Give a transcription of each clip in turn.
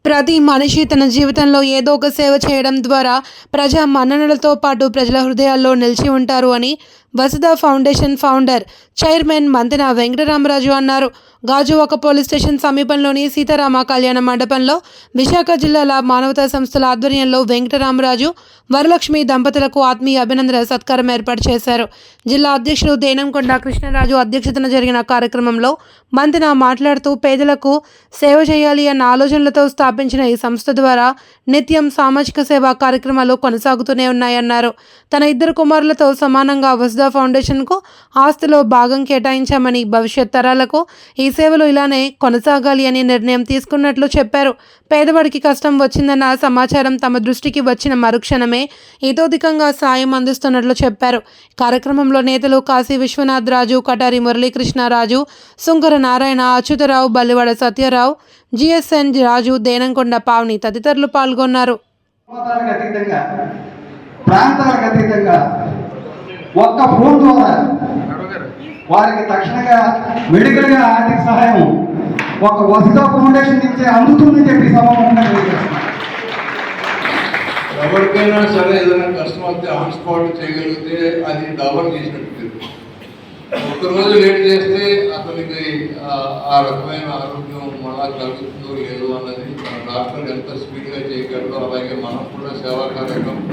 ప్రతి మనిషి తన జీవితంలో ఏదో ఒక సేవ చేయడం ద్వారా ప్రజా మన్ననలతో పాటు ప్రజల హృదయాల్లో నిలిచి ఉంటారు అని Vasudha foundation founder chairman Mantena Venkataramaraju అన్నారు. గాజువాక పోలీస్ స్టేషన్ సమీపంలోని సీతారామ కళ్యాణ మండపంలో విశాఖ జిల్లాల మానవతా సంస్థల ఆధ్వర్యంలో వెంకటరామరాజు వరలక్ష్మి దంపతులకు ఆత్మీయ అభినందన సత్కారం ఏర్పాటు చేశారు. జిల్లా అధ్యక్షుడు దేనంకొండ కృష్ణరాజు అధ్యక్షతన జరిగిన కార్యక్రమంలో మంతెన మాట్లాడుతూ పేదలకు సేవ చేయాలి అన్న ఆలోచనలతో స్థాపించిన ఈ సంస్థ ద్వారా నిత్యం సామాజిక సేవా కార్యక్రమాలు కొనసాగుతూనే ఉన్నాయన్నారు. తన ఇద్దరు కుమారులతో సమానంగా వసుధ ఫౌండేషన్కు ఆస్తిలో భాగం కేటాయించామని, భవిష్యత్ తరాలకు ఈ సేవలు ఇలానే కొనసాగాలి అని నిర్ణయం తీసుకున్నట్లు చెప్పారు. పేదవాడికి కష్టం వచ్చిందన్న సమాచారం తమ దృష్టికి వచ్చిన మరుక్షణమే ఇతోధికంగా సాయం అందిస్తున్నట్లు చెప్పారు. కార్యక్రమంలో నేతలు కాశీ విశ్వనాథ్ రాజు, కటారి మురళీకృష్ణరాజు, సుంకర నారాయణ, అచ్యుతరావు, బల్లివాడ సత్యరావు, జిఎస్ఎన్ రాజు, దేనంకొండ పావని తదితరులు పాల్గొన్నారు. ప్రాంతాలకు అతీతంగా ఒక్క ఫోన్ ద్వారా వారికి తక్షణంగా మెడికల్గా ఆర్థిక సహాయం ఒక వసుధ ఫౌండేషన్ నుంచే అందుతుందని చెప్పి సభాముఖంగా తెలియజేస్తున్నాం. ఎవరికైనా సరే ఏదైనా కష్టం వస్తే ఆన్ స్పాట్ చేయగలిగితే అది డబల్ చేసినట్టు. ఒక్కరోజు లేట్ చేస్తే అతనికి ఆ రకమైన ఆరోగ్యం మళ్ళా కలుగుతుందో లేదో అన్నది మన డాక్టర్ ఎంత స్పీడ్గా చేయగలరో అలాగే మనం కూడా సేవా కార్యక్రమం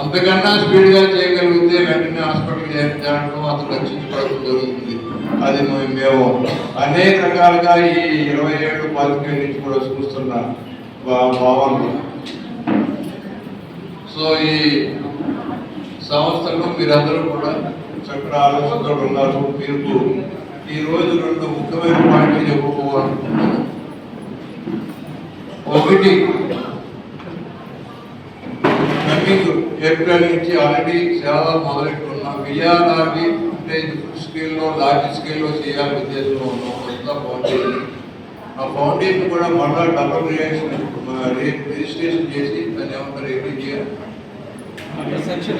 అంతకన్నా స్పీడ్గా చేయగలిగితే వెంటనే హాస్పిటల్ చేర్చడం అతను రక్షించుకోవడం జరుగుతుంది. అది మేము అనేక రకాలుగా ఈ 27-25 నుంచి కూడా చూస్తున్న భావనలు. సో ఈ సంస్థలో మీరందరూ కూడా చక్కటి ఆలోచనతో ఉన్నారు. మీకు ఈరోజు 2 ముఖ్యమైన పాయింట్లు చెప్పుకోవాలనుకుంటున్నాను. ఒకటి, ఏప్రిల్ నుంచి ఆల్రెడీ సేవలు మొదలెట్టుకున్నాం. విజయాన్ని అంటే ఫుల్ స్కేల్లో లార్జ్ స్కేల్లో చేయాలని ఉద్దేశంలో ఉన్నాం. కొత్త ఫౌండేషన్, ఆ ఫౌండేషన్ కూడా మళ్ళా డబుల్ రిజిస్ట్రేషన్ చేసి దాన్ని ఏమంటారు ఎవ్రీ ఇయర్ అండర్ సెక్షన్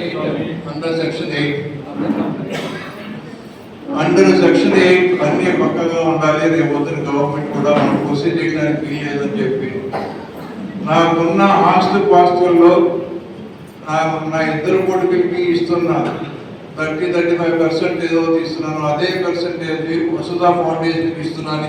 8 అన్నీ పక్కగా ఉండాలి. రేపు పొద్దున గవర్నమెంట్ కూడా మనం ప్రొసీడ్ చేయడానికి వీల్లేదని చెప్పి నాకున్న ఆస్తుపాస్తుల్లో నా ఇద్దరు కొడుకులకి ఇస్తున్నా 30-35% ఏదో తీస్తున్నాను. అదే పర్సెంటేజ్ వసుధ ఫౌండేషన్కి ఇస్తున్నాను.